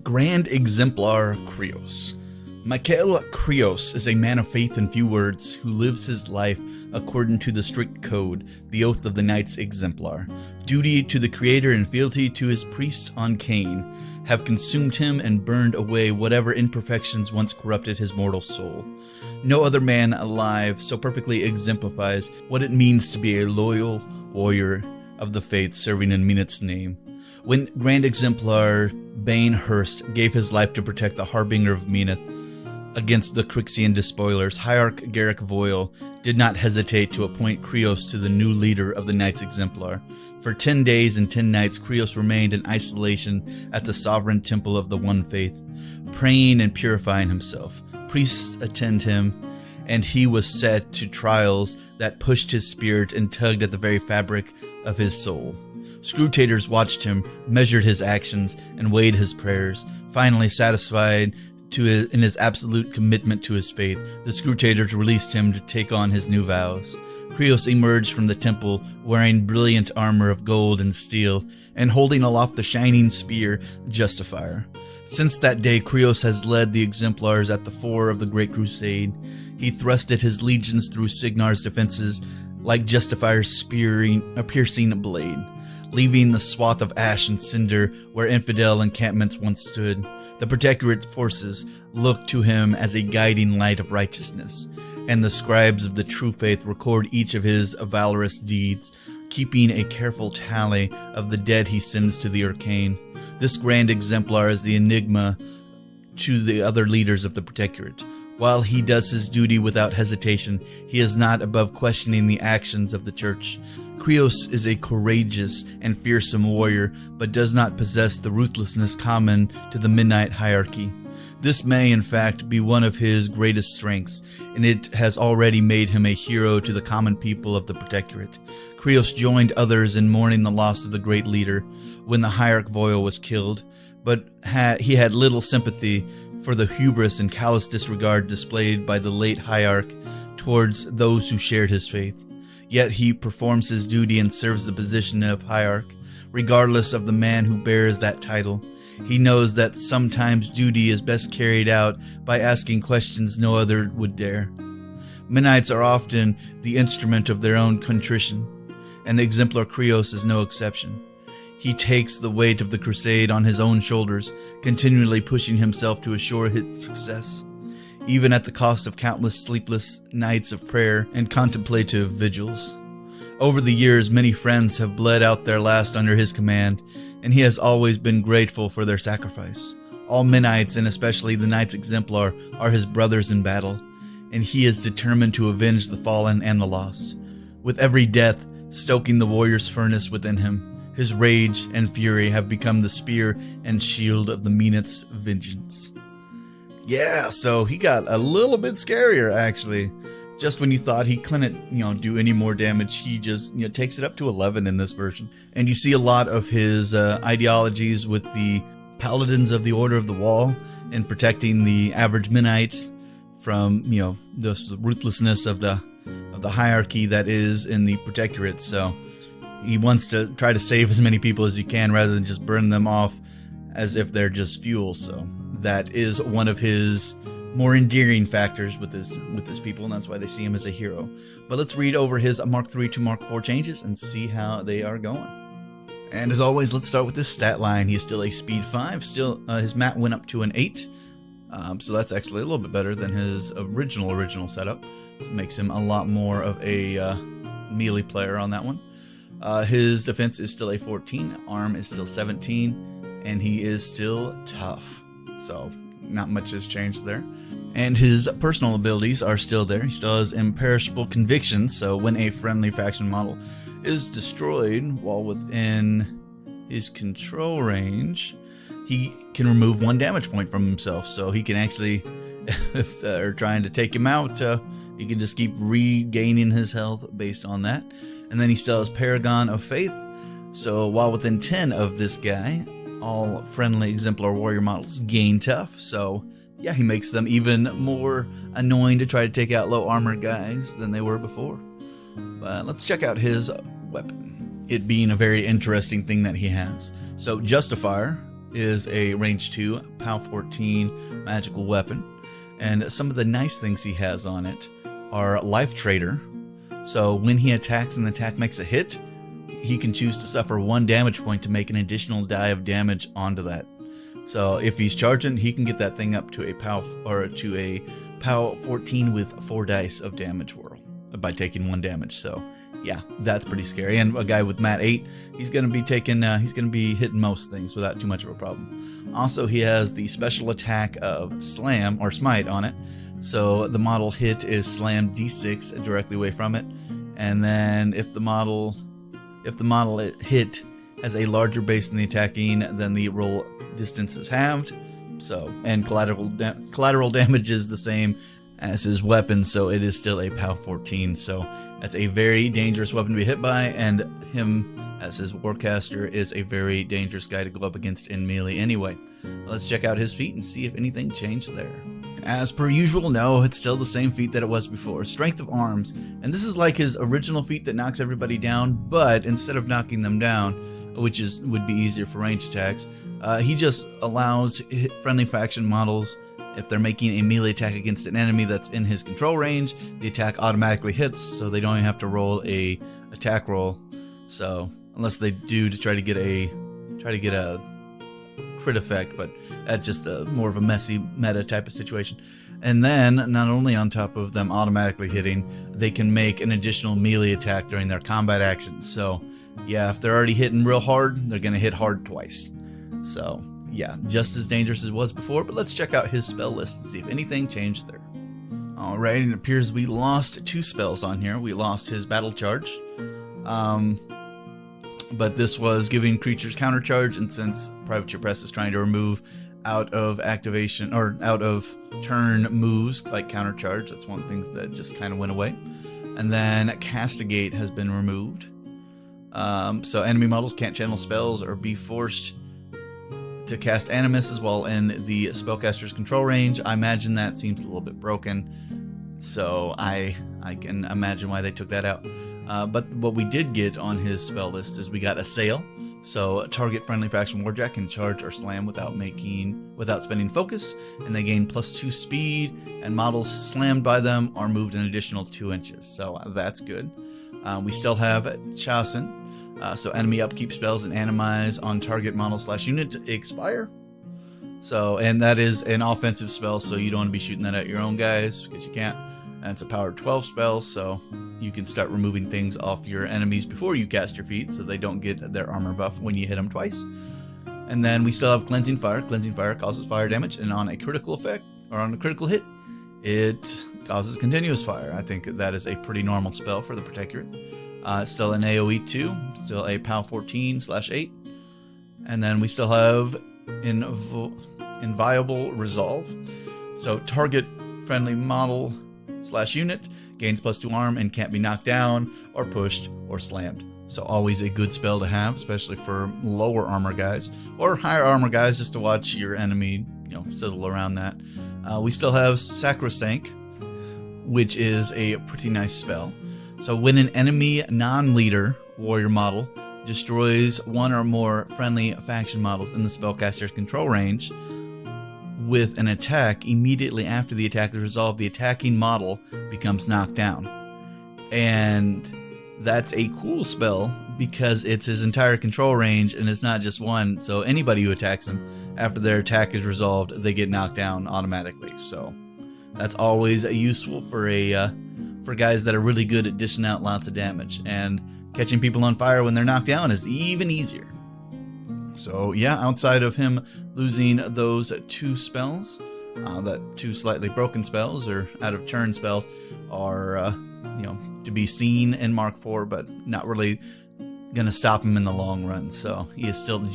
Grand Exemplar Kreoss. Michael Kreoss is a man of faith and few words who lives his life according to the strict code, the oath of the Knights Exemplar. Duty to the Creator and fealty to his priest on Cain have consumed him and burned away whatever imperfections once corrupted his mortal soul. No other man alive so perfectly exemplifies what it means to be a loyal warrior of the faith serving in menoth's name. When Grand Exemplar Banehurst gave his life to protect the Harbinger of Menoth against the Crixian despoilers, Hierarch Garrick Voyle did not hesitate to appoint Kreoss to the new leader of the Knights Exemplar. For 10 days and 10 nights, Kreoss remained in isolation at the sovereign temple of the One Faith, praying and purifying himself. Priests attend him, and he was set to trials that pushed his spirit and tugged at the very fabric of his soul. Scrutators watched him, measured his actions, and weighed his prayers. Finally, satisfied in his absolute commitment to his faith, the scrutators released him to take on his new vows. Kreoss emerged from the temple wearing brilliant armor of gold and steel and holding aloft the shining spear, Justifier. Since that day, Kreoss has led the Exemplars at the fore of the Great Crusade. He thrusted his legions through Signar's defenses like Justifier's piercing blade, leaving the swath of ash and cinder where infidel encampments once stood. The Protectorate forces looked to him as a guiding light of righteousness, and the scribes of the true faith record each of his valorous deeds, keeping a careful tally of the dead he sends to the arcane. This Grand Exemplar is the enigma to the other leaders of the Protectorate. While he does his duty without hesitation, he is not above questioning the actions of the Church. Kreoss is a courageous and fearsome warrior, but does not possess the ruthlessness common to the Midnight Hierarchy. This may, in fact, be one of his greatest strengths, and it has already made him a hero to the common people of the Protectorate. Kreoss joined others in mourning the loss of the great leader when the Hierarch Voyle was killed, but he had little sympathy for the hubris and callous disregard displayed by the late Hierarch towards those who shared his faith. Yet he performs his duty and serves the position of Hierarch, regardless of the man who bears that title. He knows that sometimes duty is best carried out by asking questions no other would dare. Menoths are often the instrument of their own contrition, and the Exemplar Kreoss is no exception. He takes the weight of the crusade on his own shoulders, continually pushing himself to assure its success, even at the cost of countless sleepless nights of prayer and contemplative vigils. Over the years, many friends have bled out their last under his command, and he has always been grateful for their sacrifice. All Menoths, and especially the Knights Exemplar, are his brothers in battle, and he is determined to avenge the fallen and the lost. With every death, stoking the warrior's furnace within him, his rage and fury have become the spear and shield of the Menoth's vengeance. Yeah, so he got a little bit scarier, actually. Just when you thought he couldn't, do any more damage, he just, takes it up to 11 in this version. And you see a lot of his ideologies with the Paladins of the Order of the Wall and protecting the average Menoth from, the ruthlessness of the hierarchy that is in the Protectorate. So he wants to try to save as many people as he can rather than just burn them off as if they're just fuel. So that is one of his more endearing factors with his people, and that's why they see him as a hero. But let's read over his Mark III to Mark IV changes and see how they are going. And as always, let's start with his stat line. He's still a speed 5. Still, his mat went up to an 8. So that's actually a little bit better than his original setup. So it makes him a lot more of a melee player on that one. His defense is still a 14. Arm is still 17. And he is still tough. So not much has changed there. And his personal abilities are still there. He still has imperishable conviction, so when a friendly faction model is destroyed while within his control range, he can remove 1 damage point from himself. So he can actually, if they're trying to take him out, he can just keep regaining his health based on that. And then he still has Paragon of Faith. So while within 10 of this guy, all friendly Exemplar warrior models gain tough, so yeah, he makes them even more annoying to try to take out low armor guys than they were before. But let's check out his weapon, it being a very interesting thing that he has. So Justifier is a range 2, POW 14 magical weapon. And some of the nice things he has on it are Life Trader. So when he attacks and the attack makes a hit, he can choose to suffer 1 damage point to make an additional die of damage onto that. So if he's charging, he can get that thing up to a POW 14 with 4 dice of damage whirl by taking 1 damage. So yeah, that's pretty scary. And a guy with Mat 8, he's gonna be taking he's gonna be hitting most things without too much of a problem. Also, he has the special attack of Slam or Smite on it. So the model hit is slammed D6 directly away from it. And then if the model hit has a larger base than the attacking, then the roll distance is halved. So, and collateral damage is the same as his weapon, so it is still a POW 14. So that's a very dangerous weapon to be hit by, and him as his warcaster is a very dangerous guy to go up against in melee anyway. Let's check out his feat and see if anything changed there. As per usual, no, it's still the same feat that it was before. Strength of arms. And this is like his original feat that knocks everybody down, but instead of knocking them down, which would be easier for range attacks, he just allows friendly faction models, if they're making a melee attack against an enemy that's in his control range, the attack automatically hits, so they don't even have to roll a attack roll. So unless they do to try to get a crit effect, but that's just more of a messy meta type of situation. And then, not only on top of them automatically hitting, they can make an additional melee attack during their combat actions. So yeah, if they're already hitting real hard, they're going to hit hard twice. So yeah, just as dangerous as it was before, but let's check out his spell list and see if anything changed there. Alright, it appears we lost 2 spells on here. We lost his battle charge. But this was giving creatures counter charge, and since privateerpress is trying to remove out of activation or out of turn moves like counter charge, that's one of the things that just kind of went away. And then castigate has been removed. So enemy models can't channel spells or be forced to cast animus while in the spellcaster's control range. I imagine that seems a little bit broken, so I can imagine why they took that out. But what we did get on his spell list is we got Assail. So target friendly faction warjack can charge or slam without spending focus, and they gain +2 speed, and models slammed by them are moved an additional 2 inches. So that's good. We still have Chasen. So enemy upkeep spells and animize on target model/unit expire. So, and that is an offensive spell, so you don't want to be shooting that at your own guys because you can't. And it's a power 12 spell, so you can start removing things off your enemies before you cast your feat, so they don't get their armor buff when you hit them twice. And then we still have Cleansing Fire. Cleansing Fire causes fire damage, and on a critical effect or on a critical hit, it causes continuous fire. I think that is a pretty normal spell for the Protectorate. It's still an AoE 2, still a POW 14/8. And then we still have Inviolable Resolve. So target friendly model/unit gains +2 arm and can't be knocked down or pushed or slammed. So always a good spell to have, especially for lower armor guys or higher armor guys, just to watch your enemy, sizzle around that. We still have Sacrosanct, which is a pretty nice spell. So when an enemy non-leader warrior model destroys one or more friendly faction models in the spellcaster's control range with an attack, immediately after the attack is resolved, the attacking model becomes knocked down. And that's a cool spell because it's his entire control range and it's not just one. So anybody who attacks him after their attack is resolved, they get knocked down automatically. So that's always useful for guys that are really good at dishing out lots of damage, and catching people on fire when they're knocked down is even easier. So yeah, outside of him losing those 2 spells, that 2 slightly broken spells or out of turn spells are to be seen in Mark IV, but not really gonna stop him in the long run. So he is still just